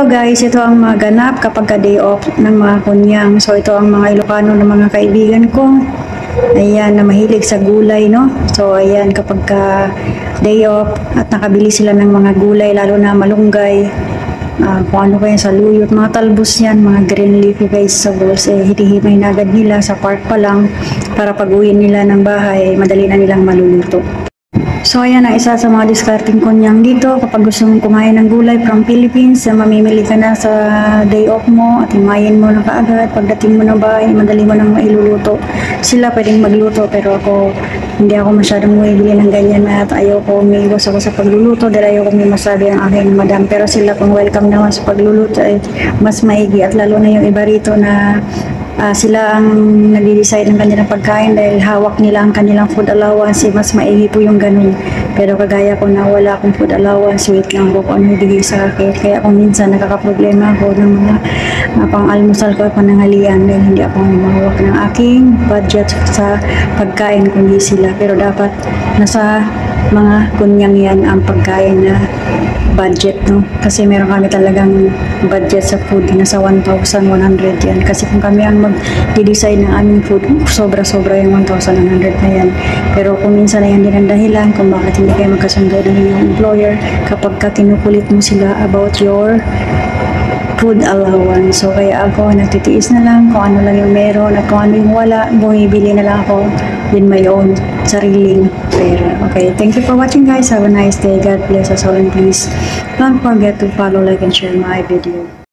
Hello guys, ito ang mga ganap kapag ka-day off ng mga kunyang. So ito ang mga Ilocano ng mga kaibigan ko. Ayan, na mahilig sa gulay, no? So ayan, kapag ka day off at nakabili sila ng mga gulay, lalo na malunggay, kung ano pa yan, saluyot, mga talbos yan, mga green leafy vegetables, hitihimay na agad nila sa park pa lang para pag-uwi nila ng bahay, madali na nilang maluluto. So ayan ang isa sa mga discarding kunyang dito kapag gusto mong kumain ng gulay from Philippines, mamimili ka na sa day off mo at himayin mo na kaagad. Pagdating mo ng bahay, madali mo nang mailuluto. Sila pwedeng magluto pero hindi ako masyadong bumibili ng ganyan at ayaw ko, umiiwas ako sa pagluluto dahil ayaw ko may masabi ang aking madam. Pero sila kung welcome naman sa pagluluto ay mas maigi at lalo na yung iba rito na sila ang nag-decide ng kanilang pagkain dahil hawak nila ang kanilang food allowance, mas maigi po yung ganun. Pero kagaya ko na wala akong food allowance, wait lang po kung ano ibigay sa akin. Kaya kung minsan nakakaproblema ako ng mga pang-almusal ko at pananghalian dahil hindi ako mahawak ng aking budget sa pagkain kundi sila. Pero dapat nasa mga kunyang yan ang pagkain na budget, no? Kasi meron kami talagang budget sa food na sa 1,100 yan. Kasi kung kami ang mag-design ng aming food, sobra-sobra yung 1,100 na yan. Pero kung minsan na yan din ang dahilan kung bakit hindi kayo magkasundo ng inyong employer kapag ka kinukulit mo sila about your food allowance. So kaya ako nagtitiis na lang kung ano lang yung meron at kung ano yung wala, bumibili na lang ako with my own sariling pera. Okay, thank you for watching guys. Have a nice day. God bless us all and please don't forget to follow, like, and share my video.